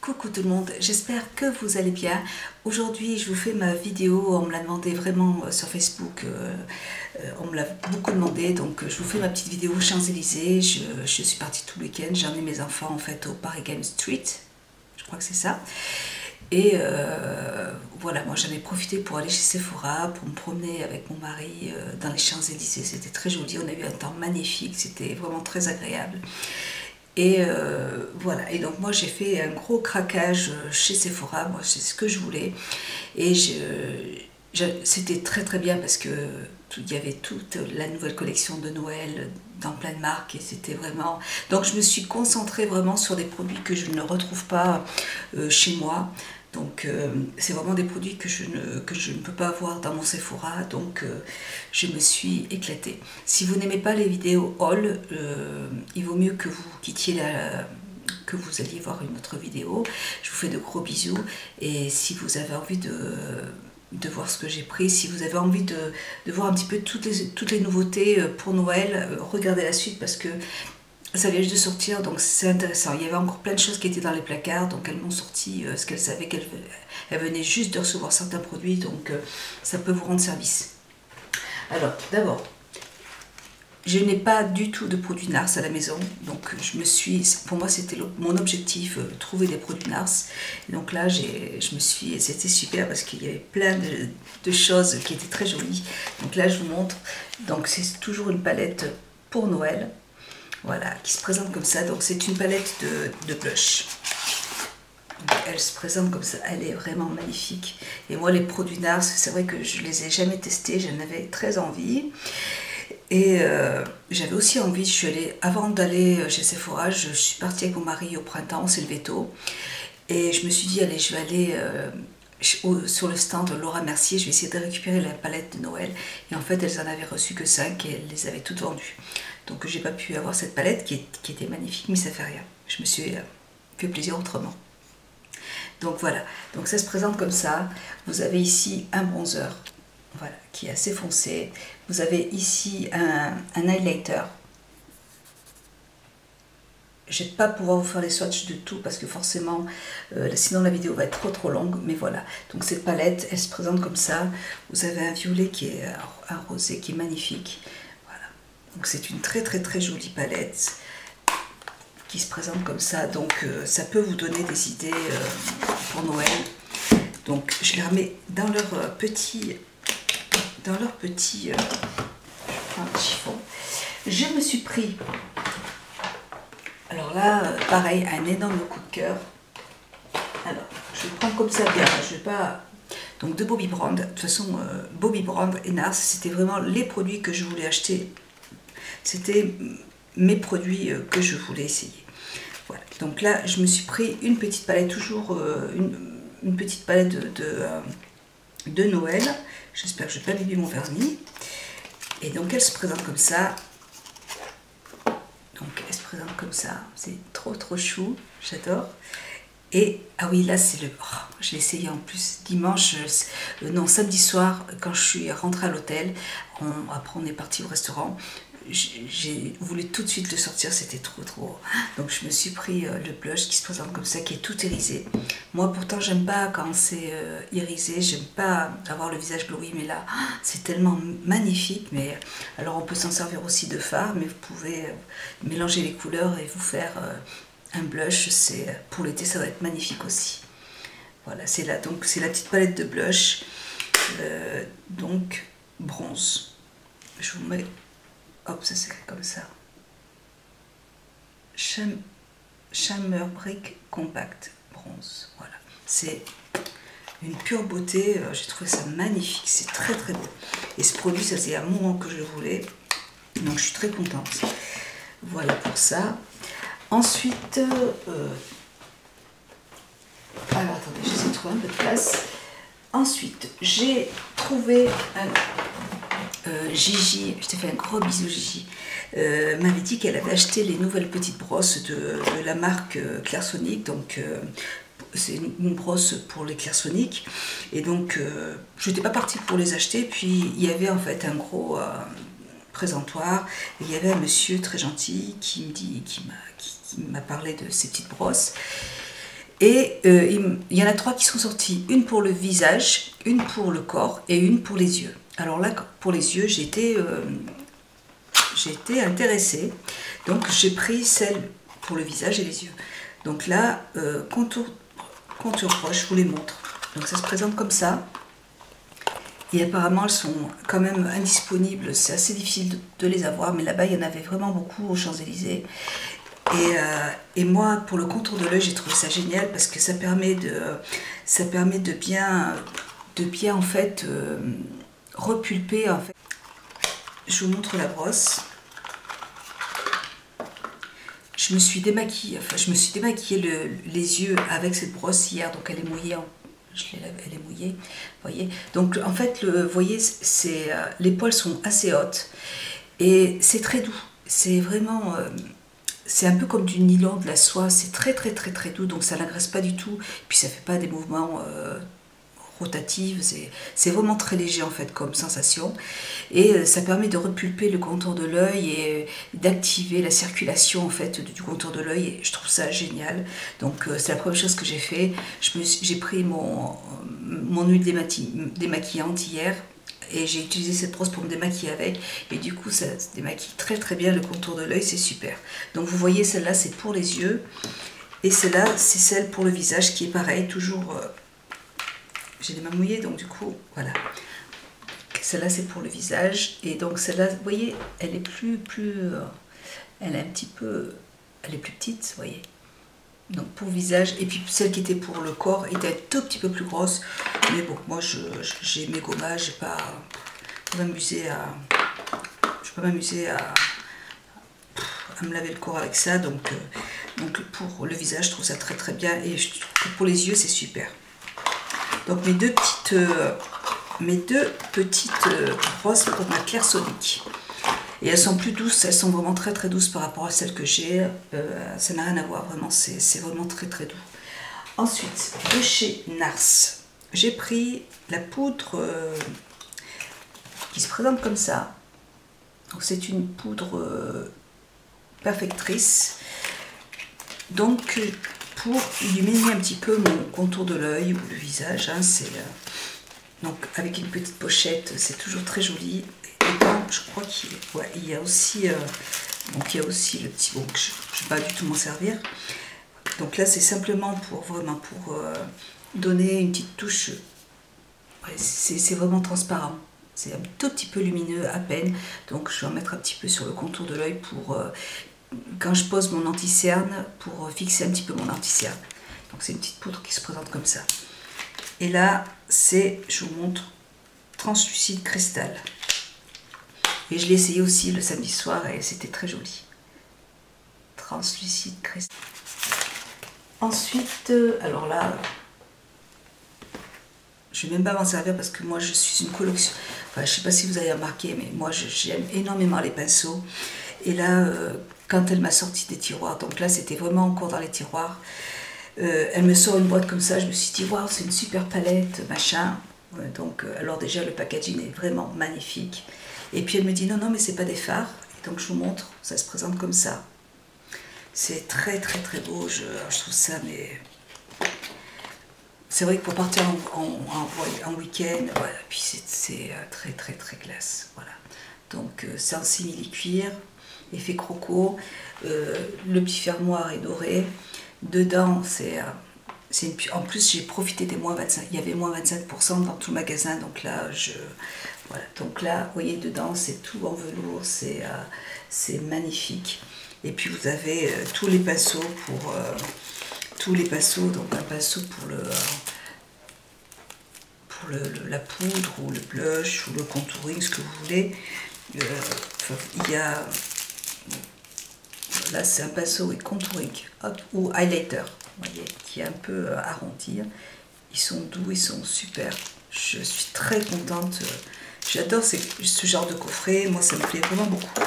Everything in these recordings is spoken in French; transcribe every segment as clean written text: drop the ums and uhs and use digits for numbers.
Coucou tout le monde, j'espère que vous allez bien. Aujourd'hui je vous fais ma vidéo, on me l'a demandé vraiment sur Facebook, on me l'a beaucoup demandé, donc je vous fais ma petite vidéo Champs-Élysées. Je suis partie tout le week-end, j'ai emmené mes enfants en fait au Paris Games Street, je crois que c'est ça. Et voilà, moi j'en ai profité pour aller chez Sephora, pour me promener avec mon mari dans les Champs-Élysées. C'était très joli, on a eu un temps magnifique, c'était vraiment très agréable. Et voilà, et donc moi j'ai fait un gros craquage chez Sephora, moi c'est ce que je voulais. Et c'était très très bien parce que il y avait toute la nouvelle collection de Noël dans plein de marques et c'était vraiment... Donc je me suis concentrée vraiment sur des produits que je ne retrouve pas chez moi. Donc c'est vraiment des produits que je ne peux pas avoir dans mon Sephora, donc je me suis éclatée. Si vous n'aimez pas les vidéos haul, il vaut mieux que vous quittiez que vous alliez voir une autre vidéo. Je vous fais de gros bisous et si vous avez envie de voir ce que j'ai pris, si vous avez envie de voir un petit peu toutes les nouveautés pour Noël, regardez la suite parce que ça vient juste de sortir, donc c'est intéressant. Il y avait encore plein de choses qui étaient dans les placards, donc elles m'ont sorti ce qu'elles savaient qu'elles venaient juste de recevoir certains produits, donc ça peut vous rendre service. Alors, d'abord, je n'ai pas du tout de produits NARS à la maison, donc pour moi c'était mon objectif, trouver des produits NARS. Et donc là, c'était super parce qu'il y avait plein de choses qui étaient très jolies. Donc là, je vous montre, donc c'est toujours une palette pour Noël. Voilà, qui se présente comme ça. Donc c'est une palette de blush. Donc, elle se présente comme ça, elle est vraiment magnifique. Et moi les produits NARS, c'est vrai que je les ai jamais testés, j'en avais très envie. Et j'avais aussi envie, avant d'aller chez Sephora, je suis partie avec mon mari au printemps, on s'est levé tôt. Et je me suis dit, allez, je vais aller sur le stand de Laura Mercier, je vais essayer de récupérer la palette de Noël. Et en fait, elles en avaient reçu que 5 et elles les avaient toutes vendues. Donc j'ai pas pu avoir cette palette qui était magnifique, mais ça fait rien. Je me suis fait plaisir autrement. Donc voilà, donc ça se présente comme ça. Vous avez ici un bronzer, voilà, qui est assez foncé. Vous avez ici un highlighter. Je ne vais pas pouvoir vous faire les swatchs de tout parce que forcément, sinon la vidéo va être trop longue. Mais voilà, donc cette palette, elle se présente comme ça. Vous avez un violet qui est un rosé qui est magnifique. Donc c'est une très très très jolie palette qui se présente comme ça, donc ça peut vous donner des idées pour Noël. Donc je les remets dans leur petit je prends un chiffon. Je me suis pris, alors là pareil, un énorme coup de cœur. Alors je vais prendre comme ça bien, je vais pas... Donc de Bobbi Brown, de toute façon Bobbi Brown et NARS, c'était vraiment les produits que je voulais acheter. C'était mes produits que je voulais essayer. Voilà. Donc là, je me suis pris une petite palette, toujours une petite palette de Noël. J'espère que je n'ai pas abîmé mon vernis. Et donc, elle se présente comme ça. Donc, elle se présente comme ça. C'est trop, trop chou. J'adore. Et, ah oui, là, c'est le... Oh, je l'ai essayé en plus dimanche, non, samedi soir, quand je suis rentrée à l'hôtel. Après, on est parti au restaurant. J'ai voulu tout de suite le sortir, c'était trop trop. Donc je me suis pris le blush qui se présente comme ça, qui est tout irisé. Moi pourtant j'aime pas quand c'est irisé, j'aime pas avoir le visage glowy, mais là c'est tellement magnifique. Mais alors on peut s'en servir aussi de fard, mais vous pouvez mélanger les couleurs et vous faire un blush. Pour l'été, ça va être magnifique aussi. Voilà, donc c'est la petite palette de blush, donc bronze. Je vous mets... Hop, ça s'écrit comme ça. Shimmer Brick Compact Bronze. Voilà. C'est une pure beauté. J'ai trouvé ça magnifique. C'est très très beau. Et ce produit, ça c'est un moment que je le voulais. Donc je suis très contente. Voilà pour ça. Ensuite, alors attendez, j'essaie de trouver un peu de place. Ensuite, j'ai trouvé Gigi, je t'ai fait un gros bisou Gigi, m'avait dit qu'elle avait acheté les nouvelles petites brosses de la marque Clairsonic, donc c'est une brosse pour les Clairsonic, et donc je n'étais pas partie pour les acheter, puis il y avait en fait un gros présentoir, et il y avait un monsieur très gentil qui m'a parlé de ces petites brosses. Et il y en a 3 qui sont sortis, une pour le visage, une pour le corps et une pour les yeux. Alors là, pour les yeux, j'ai été intéressée, donc j'ai pris celle pour le visage et les yeux. Donc là, contour proche, je vous les montre. Donc ça se présente comme ça. Et apparemment, elles sont quand même indisponibles. C'est assez difficile de les avoir, mais là-bas, il y en avait vraiment beaucoup aux Champs-Élysées. Et moi, pour le contour de l'œil, j'ai trouvé ça génial parce que ça permet de bien en fait repulper. En fait. Je vous montre la brosse. Je me suis démaquillée les yeux avec cette brosse hier, donc elle est mouillée. Elle est mouillée, voyez. Donc en fait, vous voyez, les poils sont assez hautes et c'est très doux. C'est vraiment, c'est un peu comme du nylon, de la soie. C'est très doux, donc ça n'agresse pas du tout. Puis ça fait pas des mouvements rotatifs. C'est vraiment très léger en fait comme sensation. Et ça permet de repulper le contour de l'œil et d'activer la circulation en fait du contour de l'œil. Et je trouve ça génial. Donc c'est la première chose que j'ai fait. J'ai pris mon huile démaquillante hier et j'ai utilisé cette brosse pour me démaquiller avec. Et du coup ça se démaquille très bien le contour de l'œil, c'est super. Donc vous voyez, celle-là c'est pour les yeux et celle-là c'est celle pour le visage qui est pareil, toujours... j'ai les mains mouillées, donc du coup, voilà. Celle-là, c'est pour le visage. Et donc, celle-là, vous voyez, elle est elle est un petit peu... Elle est plus petite, vous voyez. Donc, pour le visage. Et puis, celle qui était pour le corps était un tout petit peu plus grosse. Mais bon, moi, j'ai mes gommages. Je ne vais pas m'amuser à me laver le corps avec ça. Donc pour le visage, je trouve ça très bien. Et je trouve que pour les yeux, c'est super. Donc mes deux petites brosses pour ma Clairsonic. Et elles sont plus douces, elles sont vraiment très douces par rapport à celles que j'ai. Ça n'a rien à voir, vraiment, c'est vraiment très doux. Ensuite, de chez NARS, j'ai pris la poudre qui se présente comme ça. C'est une poudre perfectrice. Donc, pour illuminer un petit peu mon contour de l'œil ou le visage, hein, donc avec une petite pochette, c'est toujours très joli. Et donc, je crois qu'il y a aussi, donc il y a aussi le petit, bon, je ne vais pas du tout m'en servir. Donc là, c'est simplement pour donner une petite touche. Ouais, c'est vraiment transparent. C'est un tout petit peu lumineux à peine. Donc je vais en mettre un petit peu sur le contour de l'œil pour quand je pose mon anti-cerne, pour fixer un petit peu mon anti-cerne. Donc c'est une petite poudre qui se présente comme ça. Et là, je vous montre, translucide cristal. Et je l'ai essayé aussi le samedi soir et c'était très joli. Translucide cristal. Ensuite, alors là, je ne vais même pas m'en servir parce que moi je suis une collection. Enfin, je ne sais pas si vous avez remarqué, mais moi j'aime énormément les pinceaux. Et là, quand elle m'a sorti des tiroirs, donc là c'était vraiment encore dans les tiroirs, elle me sort une boîte comme ça, je me suis dit, waouh, c'est une super palette, machin. Donc, alors déjà le packaging est vraiment magnifique. Et puis elle me dit, non, mais c'est pas des fards. Et donc je vous montre, ça se présente comme ça. C'est très beau, je trouve ça, mais... C'est vrai que pour partir en week-end, voilà, puis c'est très classe, voilà. Donc c'est en simili-cuir, effet croco, le petit fermoir est doré. Dedans, en plus j'ai profité des moins 25, il y avait moins 25% dans tout le magasin, donc là, voilà. Donc là, vous voyez, dedans, c'est tout en velours, c'est magnifique. Et puis vous avez tous les pinceaux donc un pinceau pour la poudre ou le blush ou le contouring, ce que vous voulez. Il y a, là c'est un pinceau et contouring ou highlighter, vous voyez, qui est un peu arrondi. Ils sont doux, ils sont super. Je suis très contente. J'adore ce genre de coffret, moi ça me plaît vraiment beaucoup.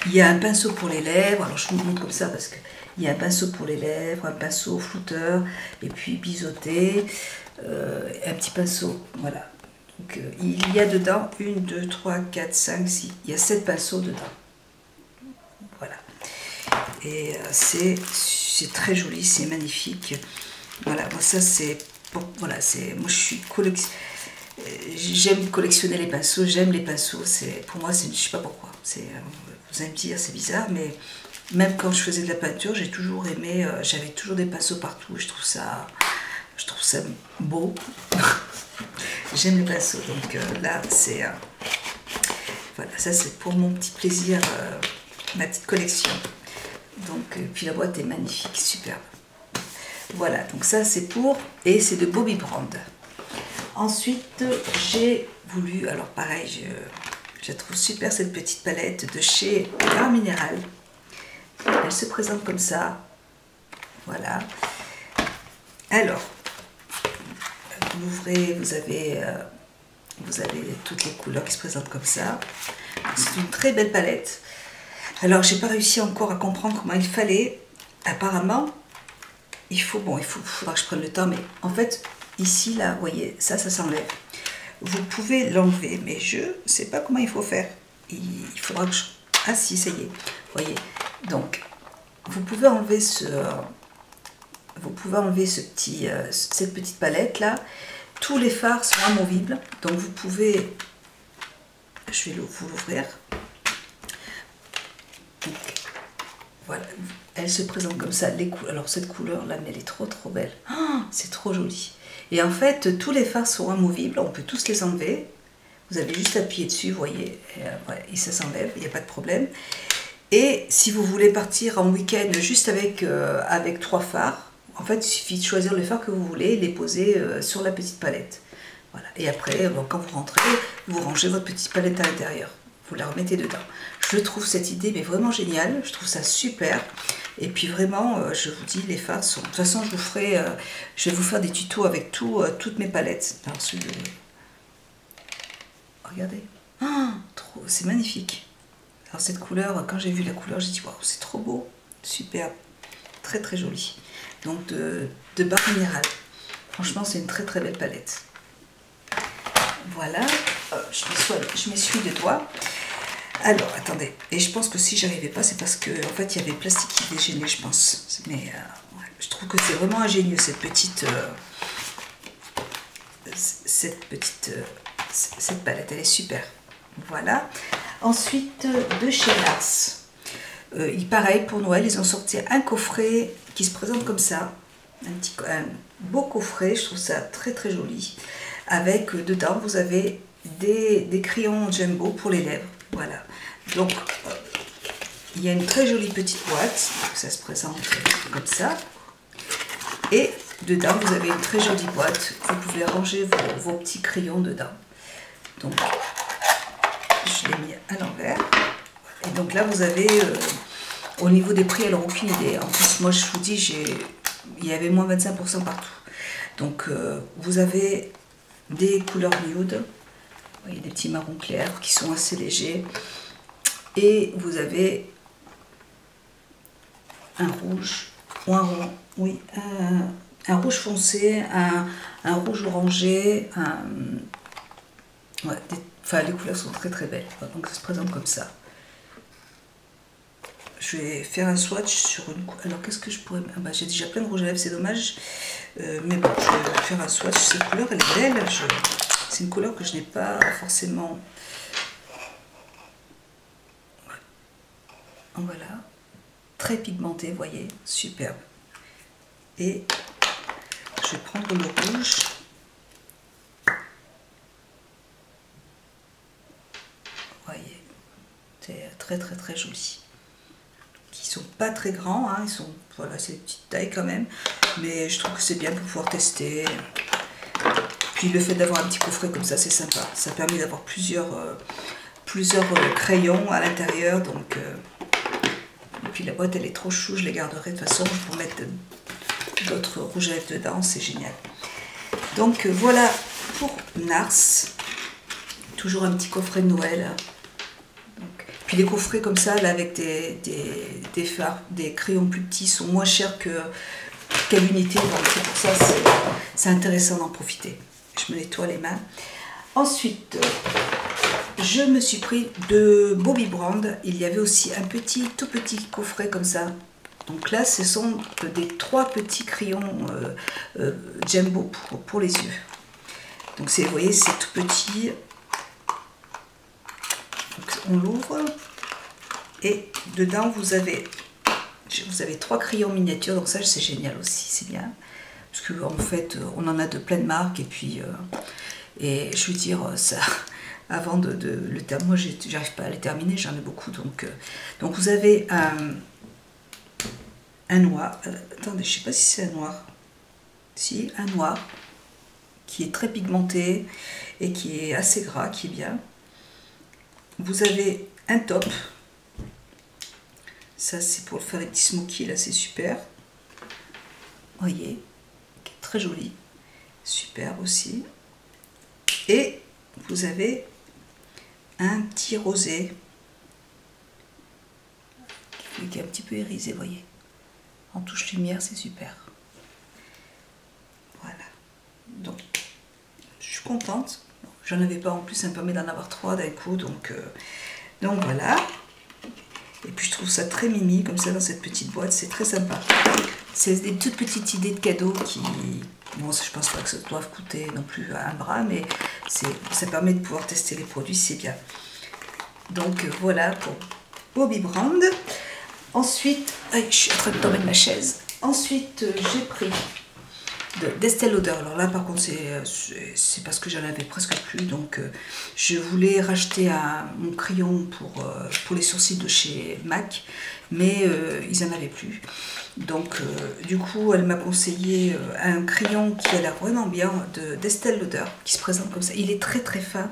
Il y a un pinceau pour les lèvres, alors je vous montre comme ça parce que il y a un pinceau pour les lèvres, un pinceau flouteur, et puis biseauté, un petit pinceau, voilà. Donc il y a dedans 1, 2, 3, 4, 5, 6, il y a 7 pinceaux dedans. Voilà. Et c'est c'est très joli, c'est magnifique. Voilà, moi ça c'est... Voilà, moi je suis j'aime collectionner les pinceaux, j'aime les pinceaux, pour moi, je sais pas pourquoi. Vous allez me dire, c'est bizarre, mais même quand je faisais de la peinture, j'ai toujours aimé, j'avais toujours des pinceaux partout, je trouve ça beau. J'aime les pinceaux, donc là, c'est... voilà, ça c'est pour mon petit plaisir, ma petite collection. Donc, puis la boîte est magnifique, superbe. Voilà, donc ça c'est et c'est de Bobbi Brand. Ensuite, j'ai voulu, alors pareil, je la trouve super cette petite palette de chez Art Minéral. Elle se présente comme ça. Voilà. Alors, vous l'ouvrez, vous avez toutes les couleurs qui se présentent comme ça. C'est une très belle palette. Alors, j'ai pas réussi encore à comprendre comment il fallait. Apparemment, faudra que je prenne le temps, mais en fait, ici, là, vous voyez, ça s'enlève. Vous pouvez l'enlever, mais je ne sais pas comment il faut faire. Il faudra que je... Ah si, ça y est. Vous voyez, donc, vous pouvez enlever cette petite palette là. Tous les fards sont amovibles, donc vous pouvez, je vais vous l'ouvrir. Voilà, elle se présente comme ça. Alors cette couleur là, mais elle est trop belle. Oh, c'est trop joli. Et en fait, tous les fards sont amovibles, on peut tous les enlever. Vous avez juste appuyé dessus, vous voyez, et ça s'enlève, il n'y a pas de problème. Et si vous voulez partir en week-end juste avec 3 fards, en fait, il suffit de choisir les fards que vous voulez et les poser sur la petite palette. Voilà. Et après, quand vous rentrez, vous rangez votre petite palette à l'intérieur. Vous la remettez dedans. Je trouve cette idée mais vraiment géniale, je trouve ça super. Et puis vraiment, je vous dis, les fards sont... De toute façon, je vais vous faire des tutos avec toutes mes palettes. Alors, regardez, c'est magnifique. Alors cette couleur, quand j'ai vu la couleur, j'ai dit waouh, c'est trop beau, superbe, très joli. Donc de Art Minéral. Franchement, c'est une très belle palette. Voilà, je m'essuie les doigts. Alors, attendez, et je pense que si j'arrivais pas, c'est parce que en fait, il y avait le plastique qui dégênait, je pense. Mais ouais, je trouve que c'est vraiment ingénieux, cette palette, elle est super. Voilà. Ensuite, de chez Nars. Pareil, pour Noël, ils ont sorti un coffret qui se présente comme ça. Un beau coffret, je trouve ça très joli. Avec, dedans, vous avez des crayons Jumbo pour les lèvres. Voilà. Donc, il y a une très jolie petite boîte. Ça se présente comme ça. Et dedans, vous avez une très jolie boîte. Vous pouvez ranger vos petits crayons dedans. Donc, je l'ai mis à l'envers. Et donc là, vous avez, au niveau des prix, alors aucune idée. En plus, moi, je vous dis, il y avait moins 25% partout. Donc, vous avez des couleurs nude. Vous voyez, des petits marrons clairs qui sont assez légers. Et vous avez un rouge, ou un rouge foncé, un rouge orangé, enfin, les couleurs sont très belles. Donc ça se présente comme ça. Je vais faire un swatch sur une... Alors qu'est-ce que je pourrais... j'ai déjà plein de rouge à lèvres, c'est dommage. Mais bon, je vais faire un swatch. Cette couleur, elle est belle. C'est une couleur que je n'ai pas forcément... Voilà. Très pigmentée, vous voyez. Superbe. Et je vais prendre le rouge. Vous voyez. C'est très joli. Ils sont pas très grands, hein, voilà, c'est une petite taille quand même, mais je trouve que c'est bien pour pouvoir tester. Puis le fait d'avoir un petit coffret comme ça, c'est sympa. Ça permet d'avoir plusieurs crayons à l'intérieur, donc et puis la boîte elle est trop chou, je les garderai de toute façon pour mettre d'autres rouges à lèvres dedans, c'est génial. Donc voilà pour Nars, toujours un petit coffret de Noël. Puis les coffrets comme ça, là, avec des crayons plus petits, sont moins chers qu'à l'unité. Donc c'est pour ça c'est intéressant d'en profiter. Je me nettoie les mains. Ensuite, je me suis pris de Bobbi Brand. Il y avait aussi un tout petit coffret comme ça. Donc là, ce sont des 3 petits crayons Jumbo pour les yeux. Donc vous voyez, c'est tout petit. Donc, on l'ouvre et dedans vous avez 3 crayons miniatures. Donc ça, c'est génial aussi, c'est bien. Parce qu'en fait, on en a de plein de marques et puis et je veux dire ça. Avant de le terminer, moi j'arrive pas à les terminer, j'en ai beaucoup. Donc vous avez un noir. Attendez, je sais pas si c'est un noir. Si, un noir qui est très pigmenté et qui est assez gras, qui est bien. Vous avez un top. Ça, c'est pour faire les petits smokies, là, c'est super. Vous voyez, très joli. Super aussi. Et vous avez un petit rosé qui est un petit peu irisé, vous voyez. En touche lumière, c'est super. Voilà. Donc, je suis contente. J'en avais pas en plus, ça me permet d'en avoir 3 d'un coup. Donc voilà. Et puis je trouve ça très mimi, comme ça, dans cette petite boîte. C'est très sympa. C'est des toutes petites idées de cadeaux qui... Bon, je pense pas que ça doive coûter non plus un bras, mais ça permet de pouvoir tester les produits, c'est bien. Donc voilà pour Bobbi Brand. Ensuite, je suis en train de tomber de ma chaise. Ensuite, j'ai pris d'Estée Lauder. Alors là, par contre, c'est parce que j'en avais presque plus. Donc, je voulais racheter mon crayon pour les sourcils de chez MAC, mais ils n'en avaient plus. Donc, du coup, elle m'a conseillé un crayon qui a l'air vraiment bien d'Estée Lauder, qui se présente comme ça. Il est très très fin.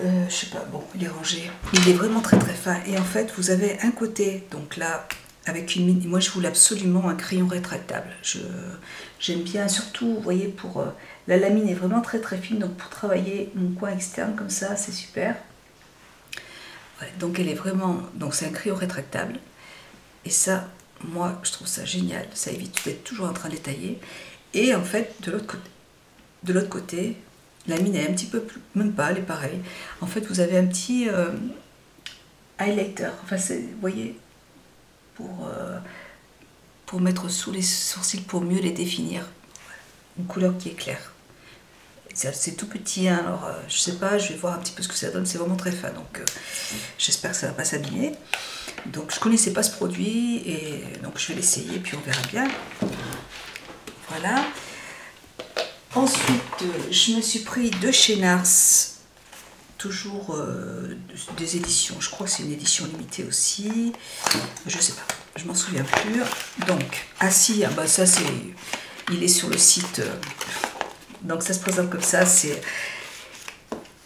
Je sais pas, bon, il est rangé. Il est vraiment très très fin. Et en fait, vous avez un côté, donc là, avec une mine. Moi, je voulais absolument un crayon rétractable. J'aime bien, surtout, vous voyez, pour la lamine est vraiment très très fine. Donc, pour travailler mon coin externe comme ça, c'est super. Ouais, donc, elle est vraiment. Donc, c'est un crayon rétractable. Et ça, moi, je trouve ça génial. Ça évite d'être toujours en train de détailler. Et en fait, de l'autre côté, la mine est un petit peu plus, même pas, elle est pareille. En fait, vous avez un petit highlighter. Enfin, vous voyez, pour mettre sous les sourcils pour mieux les définir. Une couleur qui est claire. C'est tout petit, hein, alors je sais pas, je vais voir un petit peu ce que ça donne. C'est vraiment très fin, donc j'espère que ça va pas s'abîmer. Donc je connaissais pas ce produit et donc je vais l'essayer puis on verra bien. Voilà. Ensuite, je me suis pris de chez Nars, toujours des éditions. Je crois que c'est une édition limitée aussi. Je sais pas, je m'en souviens plus. Donc, ah si, ah bah ça c'est, il est sur le site. Donc ça se présente comme ça. C'est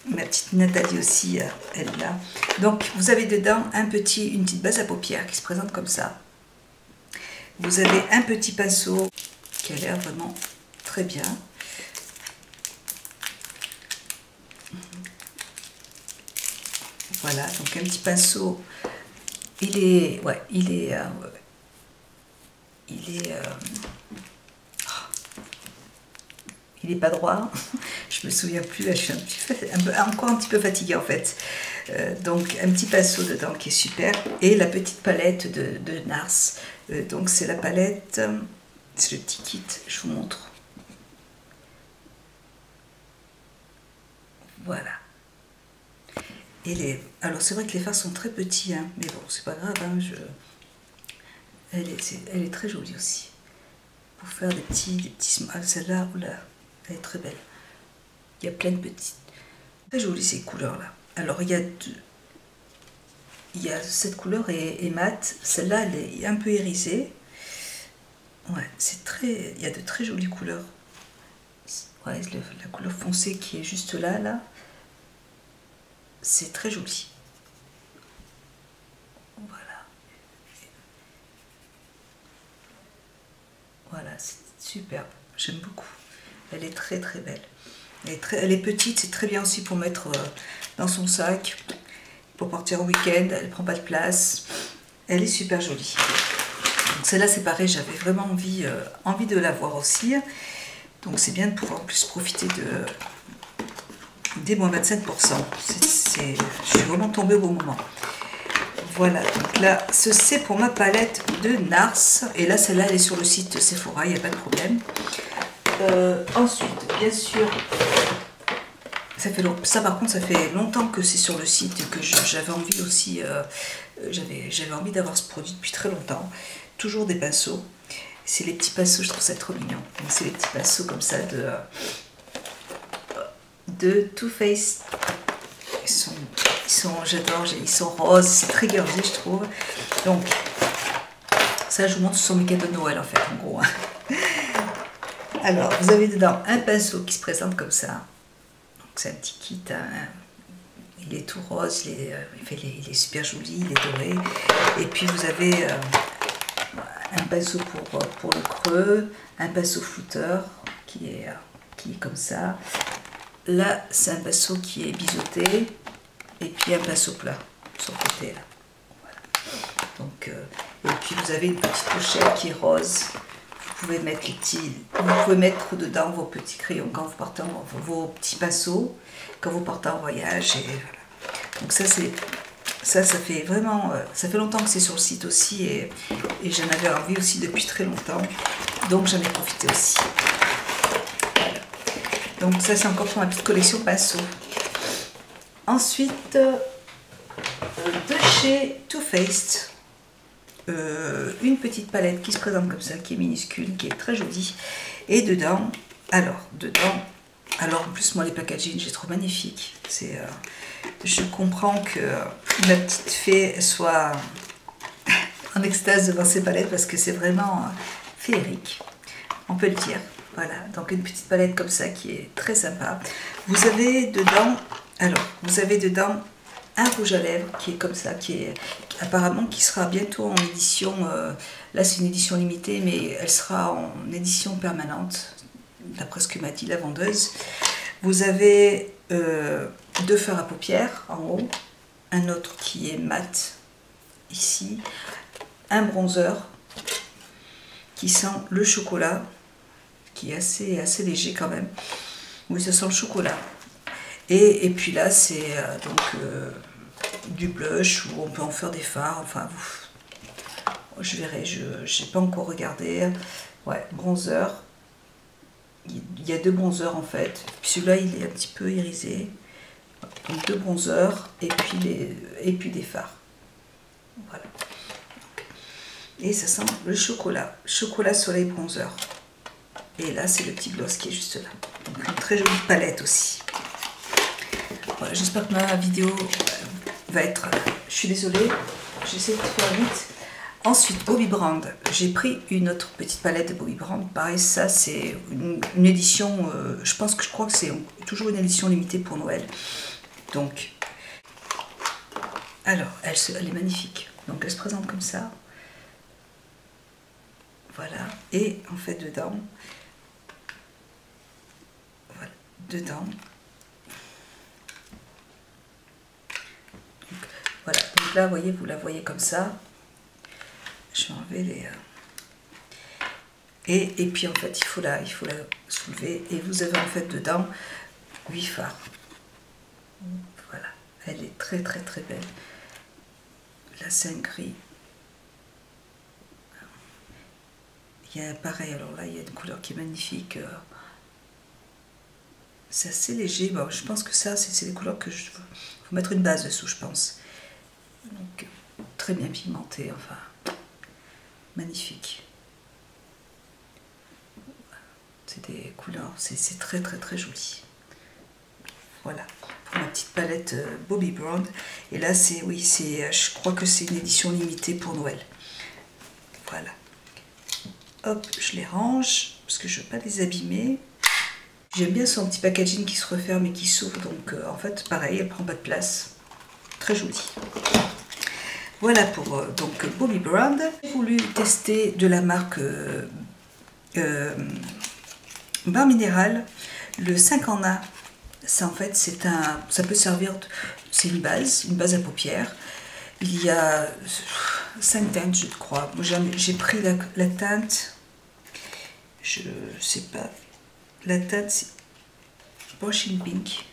ma petite Nathalie aussi, elle là. Donc vous avez dedans une petite base à paupières qui se présente comme ça. Vous avez un petit pinceau qui a l'air vraiment très bien. Voilà, donc un petit pinceau, il est pas droit, je me souviens plus, je suis encore un petit peu fatiguée en fait. Donc un petit pinceau dedans qui est super, et la petite palette de Nars. Donc c'est la palette, c'est le petit kit, je vous montre. Voilà. Alors c'est vrai que les fards sont très petits, hein, mais bon, c'est pas grave, hein, elle est très jolie aussi. Pour faire des petits celle-là, elle est très belle. Il y a plein de petites. Très jolies ces couleurs-là. Alors il y a cette couleur est mate, celle-là elle est un peu irisée. Ouais, il y a de très jolies couleurs. Ouais, la couleur foncée qui est juste là. C'est très joli. Voilà. Voilà, c'est superbe. J'aime beaucoup. Elle est très très belle. Elle est petite, c'est très bien aussi pour mettre dans son sac, pour partir au week-end. Elle prend pas de place. Elle est super jolie. Donc celle-là c'est pareil, j'avais vraiment envie de la voir aussi. Donc c'est bien de pouvoir en plus profiter des moins 25%. Je suis vraiment tombée au bon moment. Voilà, donc là, c'est pour ma palette de NARS. Et là, celle-là, elle est sur le site Sephora, il n'y a pas de problème. Ensuite, bien sûr, ça par contre, ça fait longtemps que c'est sur le site et que j'avais envie aussi, j'avais envie d'avoir ce produit depuis très longtemps. Toujours des pinceaux. C'est les petits pinceaux, je trouve ça trop mignon. C'est les petits pinceaux comme ça de Too Faced. J'adore, ils sont roses, c'est très girly je trouve. Donc, ça je vous montre, ce sont mes cadeaux de Noël en fait, en gros. Alors, vous avez dedans un pinceau qui se présente comme ça. C'est un petit kit, hein. Il est tout rose, il est super joli, il est doré. Et puis vous avez un pinceau pour le creux, un pinceau flouteur qui est comme ça. Là, c'est un pinceau qui est biseauté. Et puis un pinceau plat sur le côté là. Voilà. Donc, et puis vous avez une petite pochette qui est rose. Vous pouvez mettre dedans vos petits crayons quand vous partez vos petits pinceaux quand vous partez en voyage. Et voilà. Donc ça fait vraiment, ça fait longtemps que c'est sur le site aussi et j'en avais envie aussi depuis très longtemps. Donc j'en ai profité aussi. Voilà. Donc ça c'est encore pour ma petite collection pinceaux. Ensuite, de chez Too Faced, une petite palette qui se présente comme ça, qui est minuscule, qui est très jolie. Et dedans, alors en plus moi les packaging, j'ai trouvé magnifique. Je comprends que la petite fée soit en extase devant ces palettes parce que c'est vraiment féerique, on peut le dire. Voilà, donc une petite palette comme ça qui est très sympa. Vous avez dedans un rouge à lèvres qui est comme ça, apparemment qui sera bientôt en édition, là c'est une édition limitée, mais elle sera en édition permanente, d'après ce que m'a dit la vendeuse. Vous avez 2 fards à paupières en haut, un autre qui est mat ici, un bronzer qui sent le chocolat, qui est assez léger quand même. Oui, ça sent le chocolat. Et puis là, c'est du blush, où on peut en faire des fards. Enfin, je verrai, je n'ai pas encore regardé. Ouais, bronzer. Il y a 2 bronzers en fait. Puis celui-là, il est un petit peu irisé. Donc 2 bronzers et puis des fards. Voilà. Et ça sent le chocolat. Chocolat soleil bronzer. Et là, c'est le petit gloss qui est juste là. Donc une très jolie palette aussi. Voilà, j'espère que ma vidéo va être... Je suis désolée, j'essaie de faire vite. Ensuite, Bobbi Brown. J'ai pris une autre petite palette de Bobbi Brown. Pareil, ça c'est une édition, je crois que c'est toujours une édition limitée pour Noël. Donc, alors, elle est magnifique. Donc elle se présente comme ça. Voilà. Et en fait, dedans... Voilà, dedans... Voilà, donc là, vous voyez, vous la voyez comme ça. Je vais enlever les... Et puis en fait, il faut la soulever. Et vous avez en fait dedans 8 fards. Voilà, elle est très très très belle. Là, c'est un gris. Il y a pareil, alors là, il y a une couleur qui est magnifique. C'est assez léger. Bon, je pense que ça, c'est les couleurs que je... Il faut mettre une base dessous, je pense. Donc, très bien pigmenté, enfin, magnifique. C'est des couleurs, c'est très très très joli. Voilà, pour ma petite palette Bobbi Brown. Et là, je crois que c'est une édition limitée pour Noël. Voilà. Hop, je les range, parce que je ne veux pas les abîmer. J'aime bien son petit packaging qui se referme et qui s'ouvre, donc en fait, pareil, elle prend pas de place. Très jolie. Voilà pour donc Bobbi Brown. J'ai voulu tester de la marque Bain Minéral, le 5 en 1. Ça en fait ça peut servir, c'est une base à paupières. Il y a 5 teintes je crois. Moi j'ai pris la teinte, je sais pas, la teinte c'est Brushing Pink.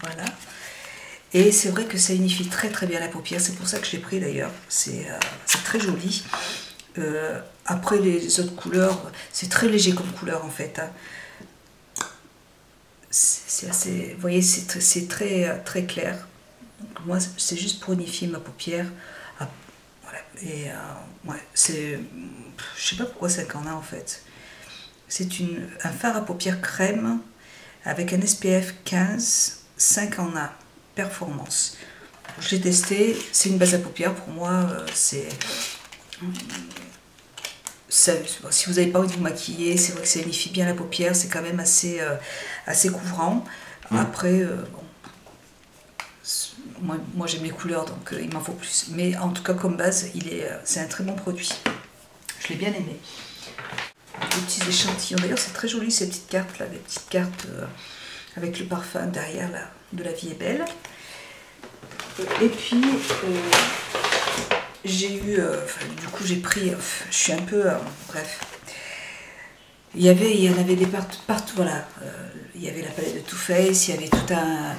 Voilà. Et c'est vrai que ça unifie très très bien la paupière, c'est pour ça que je l'ai pris d'ailleurs, c'est très joli. Après les autres couleurs, c'est très léger comme couleur en fait. Hein. C'est assez, vous voyez, c'est très clair. Donc, moi, c'est juste pour unifier ma paupière. Ah, voilà. Et ouais, c'est, je sais pas pourquoi c'est qu'en a en fait. C'est un fard à paupières crème avec un SPF 15, 5 en A, performance. Je l'ai testé, c'est une base à paupières pour moi, c'est... si vous n'avez pas envie de vous maquiller, c'est vrai que ça unifie bien la paupière, c'est quand même assez couvrant. Après, bon, moi j'aime les couleurs, donc il m'en faut plus. Mais en tout cas, comme base, c'est un très bon produit. Je l'ai bien aimé. Des petits échantillons, d'ailleurs c'est très joli ces petites cartes là, des petites cartes avec le parfum derrière là, de La Vie est Belle. Et puis, j'ai eu, du coup j'ai pris, je suis un peu, bref, il y en avait des partout, voilà, il y avait la palette de Too Faced, il y avait tout un,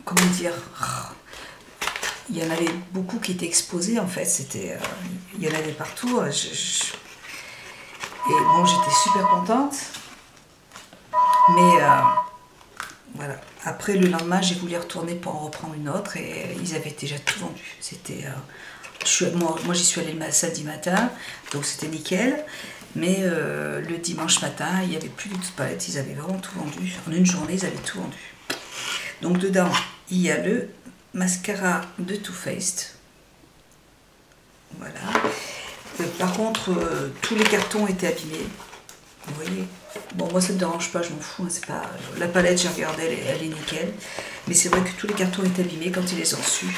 comment dire, il y en avait beaucoup qui étaient exposés en fait, il y en avait partout, et bon j'étais super contente, mais voilà. Après le lendemain, j'ai voulu retourner pour en reprendre une autre et ils avaient déjà tout vendu. C'était, moi j'y suis allée le samedi matin, donc c'était nickel. Mais le dimanche matin, il n'y avait plus du tout de palette. Ils avaient vraiment tout vendu. En une journée, ils avaient tout vendu. Donc dedans, il y a le mascara de Too Faced. Voilà. Par contre, tous les cartons étaient abîmés. Vous voyez. Bon, moi ça ne me dérange pas, je m'en fous, hein, c'est pas... La palette, j'ai regardé, elle est nickel. Mais c'est vrai que tous les cartons étaient abîmés quand ils les ont reçus.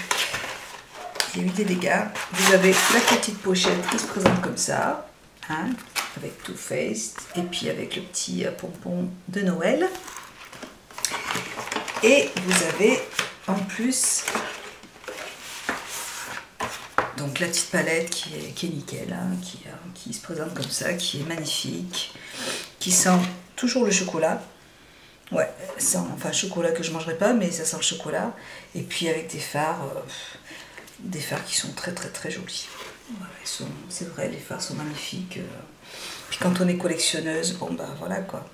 Il y a eu des dégâts. Vous avez la petite pochette qui se présente comme ça, hein, avec Too Faced, et puis avec le petit pompon de Noël. Et vous avez en plus donc la petite palette qui est nickel, hein, qui se présente comme ça, qui est magnifique, qui sent toujours le chocolat. Ouais, enfin chocolat que je ne mangerai pas, mais ça sent le chocolat. Et puis avec des fards qui sont très très très jolis. Voilà, c'est vrai, les fards sont magnifiques. Puis quand on est collectionneuse, bon bah voilà quoi.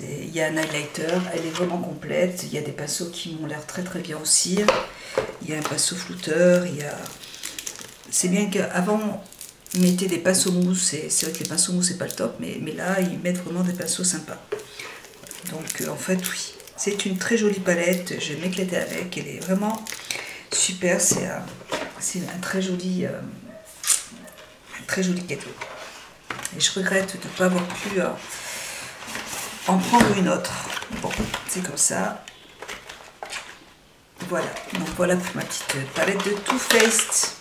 Il y a un highlighter, elle est vraiment complète. Il y a des pinceaux qui m'ont l'air très très bien aussi. Il y a un pinceau flouteur, il y a... C'est bien qu'avant, ils mettaient des pinceaux mousse, et c'est vrai que les pinceaux mousse, c'est pas le top, mais là, ils mettent vraiment des pinceaux sympas. Donc, en fait, oui, c'est une très jolie palette, je vais m'éclater avec, elle est vraiment super, c'est un très joli cadeau. Et je regrette de ne pas avoir pu en prendre une autre. Bon, c'est comme ça. Voilà, donc voilà pour ma petite palette de Too Faced.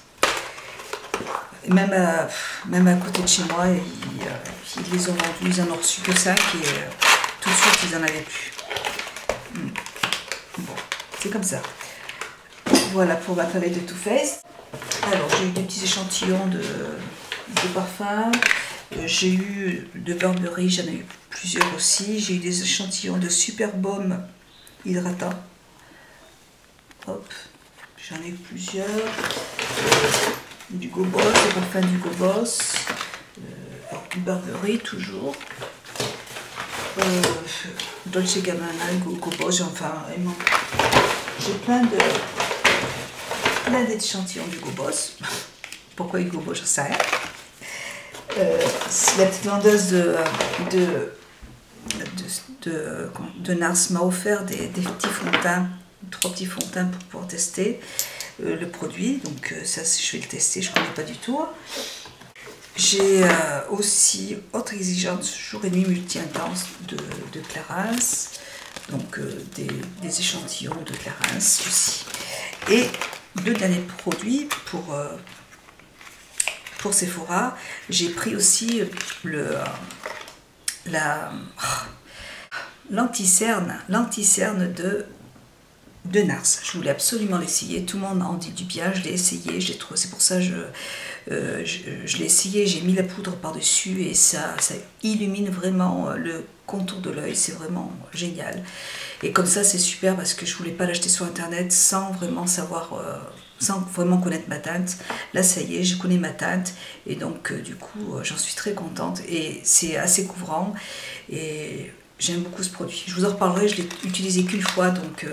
Même à côté de chez moi, ils les ont vendus, ils en ont reçu que 5 et tout de suite ils en avaient plus. Bon, c'est comme ça. Voilà pour ma palette de Too Faced. Alors j'ai eu des petits échantillons de parfums. J'ai eu de Burberry, j'en ai eu plusieurs aussi. J'ai eu des échantillons de Super Baume hydratant. Hop, j'en ai eu plusieurs. Du Hugo Boss, le parfum du Hugo Boss, du Burberry toujours, Dolce Gabbana, Hugo Boss, enfin vraiment, j'ai plein d'échantillons du Hugo Boss. Pourquoi Hugo Boss, je sais rien. La petite vendeuse de Nars m'a offert des petits fonds de teint, 3 petits fonds de teint pour pouvoir tester le produit, donc ça je vais le tester, je ne connais pas du tout. J'ai aussi autre exigence, jour et nuit multi-intense de Clarins, donc des échantillons de Clarins aussi. Et le dernier produit pour Sephora, j'ai pris aussi l'anti-cerne de Nars. Je voulais absolument l'essayer, tout le monde en dit du bien, je l'ai essayé, c'est pour ça que je l'ai essayé, j'ai mis la poudre par dessus et ça illumine vraiment contour de l'œil, c'est vraiment génial. Et comme ça c'est super parce que je voulais pas l'acheter sur internet sans vraiment savoir, sans vraiment connaître ma teinte. Là ça y est, je connais ma teinte et donc du coup j'en suis très contente et c'est assez couvrant et j'aime beaucoup ce produit. Je vous en reparlerai, je l'ai utilisé qu'une fois donc,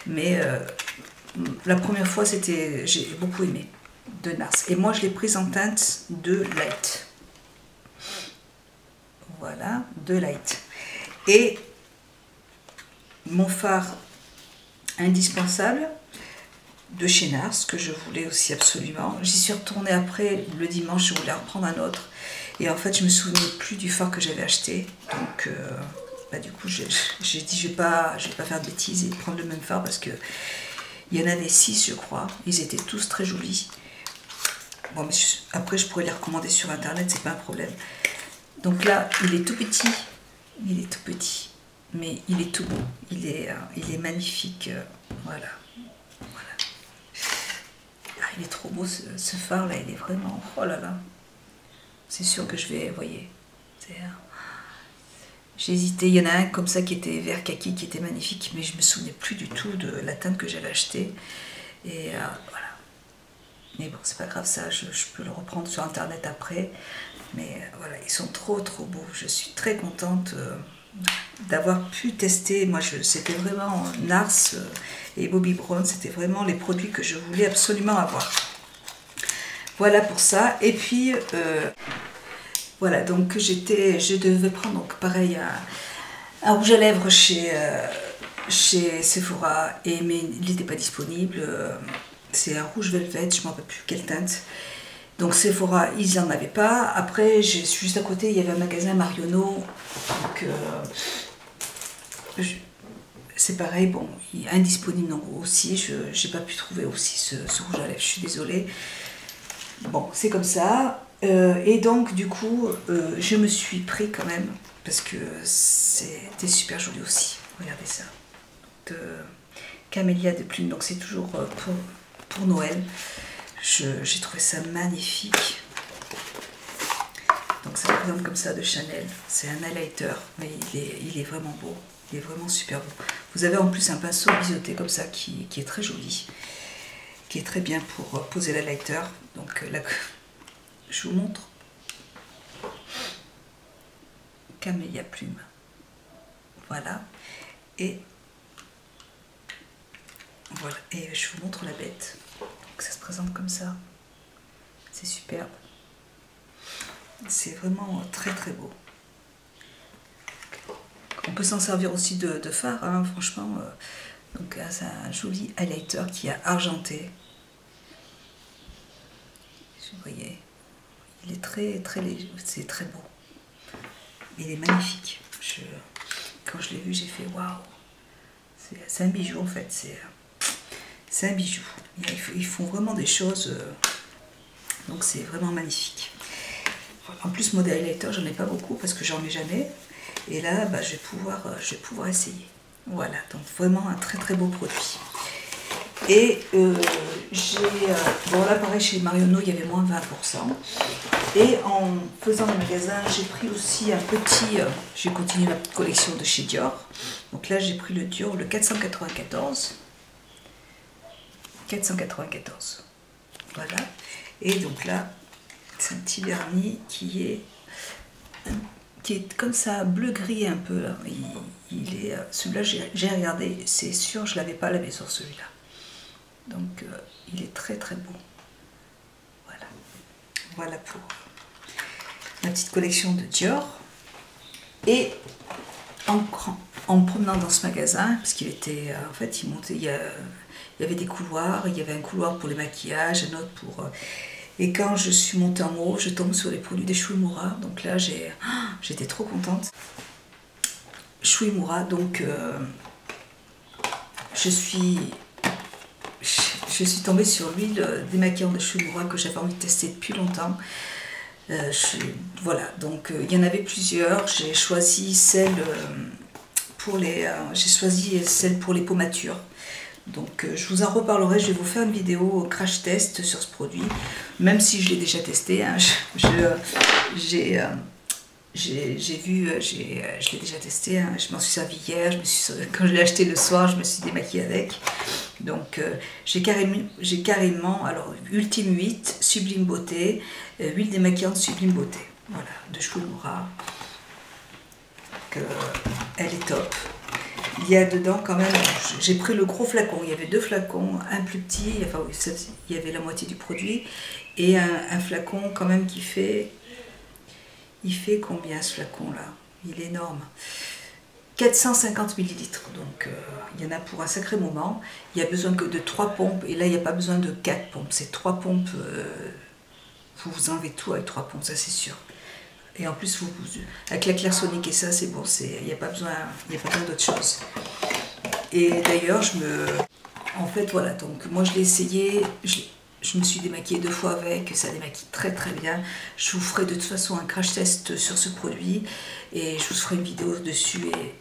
mais la première fois j'ai beaucoup aimé de NARS et moi je l'ai prise en teinte de Light. Voilà, de Light. Et mon fard indispensable de chez NARS, que je voulais aussi absolument. J'y suis retournée après le dimanche, je voulais reprendre un autre. Et en fait, je me souvenais plus du fard que j'avais acheté. Donc, du coup, j'ai dit, je vais pas faire de bêtises et prendre le même fard parce que il y en avait 6, je crois. Ils étaient tous très jolis. Bon, mais après, je pourrais les recommander sur internet, c'est pas un problème. Donc là, il est tout petit. Il est tout petit. Mais il est tout beau, il est magnifique, voilà. Ah, il est trop beau ce phare là, il est vraiment, oh là là. C'est sûr que je vais, vous voyez, j'ai hésité, il y en a un comme ça qui était vert kaki, qui était magnifique, mais je me souvenais plus du tout de la teinte que j'avais achetée. Et voilà. Mais bon, c'est pas grave ça, je peux le reprendre sur internet après. Mais voilà, ils sont trop beaux, je suis très contente d'avoir pu tester. Moi c'était vraiment NARS et Bobbi Brown, c'était vraiment les produits que je voulais absolument avoir. Voilà pour ça. Et puis voilà, donc je devais prendre donc pareil un rouge à lèvres chez Sephora, mais il n'était pas disponible. C'est un rouge velvet, je ne me rappelle plus quelle teinte. Donc Sephora, ils n'en avaient pas. Après, juste à côté, il y avait un magasin Marionneau. Donc c'est pareil, bon, il est indisponible donc aussi. Je n'ai pas pu trouver aussi ce rouge à lèvres, je suis désolée. Bon, c'est comme ça. Et donc, du coup, je me suis pris quand même, parce que c'était super joli aussi. Regardez ça. De Camélia de Plume, donc c'est toujours pour Noël. J'ai trouvé ça magnifique. Donc ça présente comme ça de Chanel. C'est un highlighter, mais il est vraiment beau. Il est vraiment super beau. Vous avez en plus un pinceau biseauté comme ça qui est très joli. Qui est très bien pour poser l'highlighter. Donc là, je vous montre. Camélia Plume. Voilà. Et voilà. Et je vous montre la bête. Donc ça se présente comme ça. C'est superbe. C'est vraiment très beau. On peut s'en servir aussi de fard, hein, franchement. Donc c'est un joli highlighter qui est argenté. Vous voyez, il est très léger, c'est très beau. Il est magnifique. Quand je l'ai vu, j'ai fait waouh. C'est un bijou en fait. C'est un bijou. Ils font vraiment des choses. Donc c'est vraiment magnifique. En plus, moi des highlighters, j'en ai pas beaucoup parce que j'en ai jamais. Et là, je vais pouvoir essayer. Voilà, donc vraiment un très beau produit. Et bon là pareil, chez Marionneau, il y avait moins 20%. Et en faisant le magasin, j'ai pris aussi un petit... j'ai continué ma petite collection de chez Dior. Donc là, j'ai pris le Dior, le 494. 494. Voilà. Et donc là, c'est un petit vernis qui est comme ça, bleu-gris un peu. Là. Celui-là, j'ai regardé, c'est sûr, je ne l'avais pas lavé sur celui-là. Donc, il est très beau. Voilà. Voilà pour ma petite collection de Dior. Et en promenant dans ce magasin, parce qu'il était, en fait, il y avait des couloirs, il y avait un couloir pour les maquillages, un autre pour... Et quand je suis montée en haut, je tombe sur les produits des Shuimura. Donc là, j'étais trop contente. Shuimura, donc je suis tombée sur l'huile démaquillante de Shuimura que j'avais envie de tester depuis longtemps. Voilà, donc il y en avait plusieurs. J'ai choisi celle pour les peaux matures. Donc je vous en reparlerai, je vais vous faire une vidéo crash test sur ce produit, même si je l'ai déjà testé, hein, j'ai vu, je l'ai déjà testé, hein, je m'en suis servi hier, quand je l'ai acheté le soir, je me suis démaquillée avec. Donc j'ai carrément, alors Ultime 8, Sublime Beauté, huile démaquillante Sublime Beauté, voilà, de Shuuemura. Elle est top. Il y a dedans quand même, j'ai pris le gros flacon, il y avait 2 flacons, un plus petit, enfin oui, il y avait la moitié du produit, et un flacon quand même qui fait, il fait combien ce flacon là? Il est énorme. 450 ml, donc il y en a pour un sacré moment. Il y a besoin que de 3 pompes, et là il n'y a pas besoin de 4 pompes, c'est 3 pompes, vous enlevez tout avec 3 pompes, ça c'est sûr. Et en plus, avec la Clairsonic et ça, c'est bon, il n'y a pas besoin d'autre chose. Et d'ailleurs, en fait, voilà, donc moi je l'ai essayé, je me suis démaquillée 2 fois avec, ça démaquille très très bien. Je vous ferai de toute façon un crash test sur ce produit, et je vous ferai une vidéo dessus, et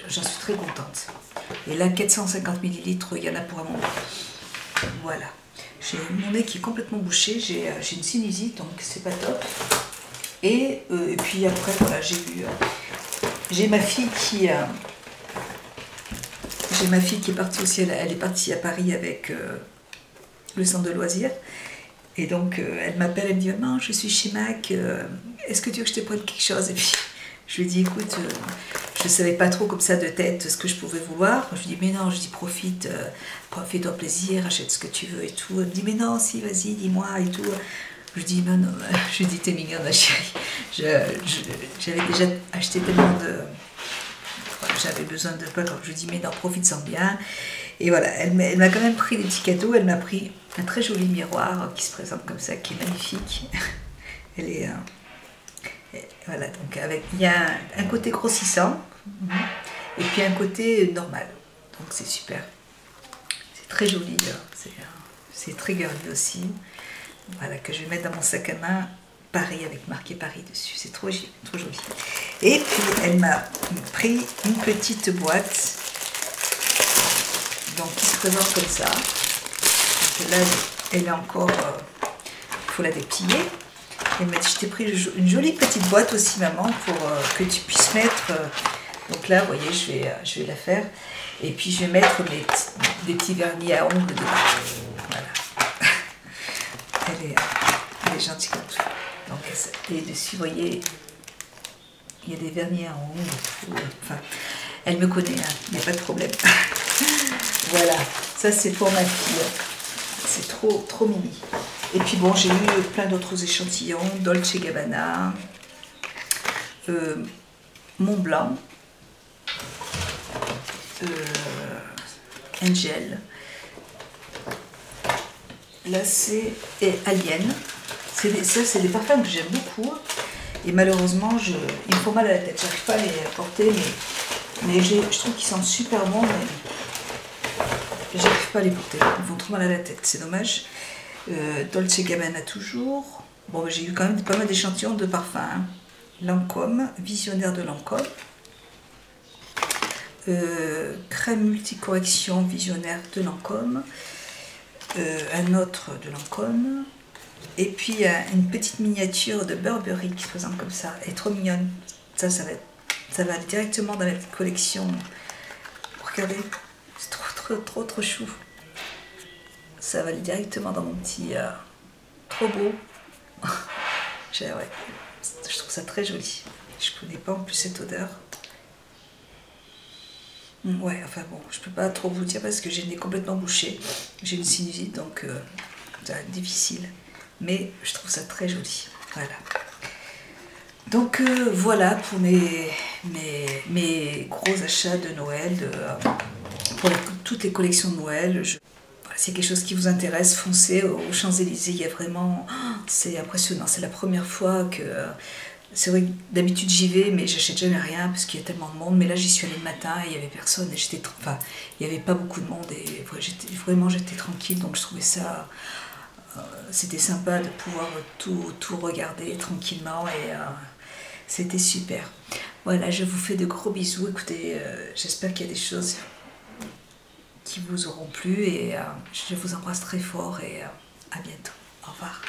j'en suis très contente. Et là, 450 ml, il y en a pour un moment. Voilà. J'ai mon nez qui est complètement bouché, j'ai une sinusite, donc c'est pas top. Et puis après, voilà, j'ai ma fille qui est partie aussi, elle est partie à Paris avec le centre de loisirs. Et donc elle m'appelle, elle me dit maman, je suis chez Mac, est-ce que tu veux que je te prenne quelque chose? Et puis je lui dis écoute, je ne savais pas trop comme ça de tête ce que je pouvais vouloir. Je lui dis mais non, je dis profite, fais-toi plaisir, achète ce que tu veux et tout. Elle me dit mais non, si, vas-y, dis-moi et tout. Je dis non, non, je lui dis t'es mignonne ma chérie. J'avais déjà acheté tellement de... J'avais besoin de pas, quand je lui dis mais non, profite-en bien. Et voilà, elle m'a quand même pris des petits cadeaux, elle m'a pris un très joli miroir qui se présente comme ça, qui est magnifique. Elle est... voilà, donc il y a un côté grossissant, et puis un côté normal. Donc c'est super. C'est très joli, c'est très girly aussi. Voilà, que je vais mettre dans mon sac à main, Paris, avec marqué Paris dessus, c'est trop joli. Et puis elle m'a pris une petite boîte, donc qui se présente comme ça. Donc là, elle est encore, il faut la déplier. Elle m'a dit, je t'ai pris une jolie petite boîte aussi maman, pour que tu puisses mettre, donc là, vous voyez, je vais la faire, et puis je vais mettre des petits vernis à ongles dedans. Voilà. Elle est gentille comme tout. Donc, et dessus, vous voyez, il y a des vernis à ongles. Enfin, elle me connaît, hein, il n'y a pas de problème. Voilà, ça c'est pour ma fille. C'est trop mimi. Et puis bon, j'ai eu plein d'autres échantillons. Dolce & Gabbana, Montblanc, Angel. Là c'est Alien. Ça c'est des parfums que j'aime beaucoup. Et malheureusement, ils me font mal à la tête. J'arrive pas à les porter, mais je trouve qu'ils sentent super bons, mais j'arrive pas à les porter. Ils me font trop mal à la tête, c'est dommage. Dolce & Gabbana toujours. Bon, j'ai eu quand même pas mal d'échantillons de parfums. Hein. Lancôme, Visionnaire de Lancôme. Crème multicorrection Visionnaire de Lancôme. Un autre de Lancôme. Et puis une petite miniature de Burberry qui se présente comme ça. Elle est trop mignonne. Ça va aller directement dans la petite collection. Regardez, c'est trop chou. Ça va aller directement dans mon petit... trop beau. Ouais, je trouve ça très joli. Je connais pas en plus cette odeur. Ouais, enfin bon, je peux pas trop vous dire parce que j'ai le nez complètement bouché. J'ai une sinusite, donc ça va être difficile. Mais je trouve ça très joli. Voilà. Donc voilà pour mes gros achats de Noël, pour toutes les collections de Noël. Voilà, si quelque chose qui vous intéresse, foncez aux Champs-Élysées. Il y a vraiment... c'est impressionnant. C'est la première fois que... c'est vrai que d'habitude j'y vais, mais j'achète jamais rien parce qu'il y a tellement de monde. Mais là j'y suis allée le matin et il n'y avait personne. Et enfin, il n'y avait pas beaucoup de monde et vraiment j'étais tranquille. Donc je trouvais ça... c'était sympa de pouvoir tout regarder tranquillement et c'était super. Voilà, je vous fais de gros bisous. Écoutez, j'espère qu'il y a des choses qui vous auront plu et je vous embrasse très fort et à bientôt. Au revoir.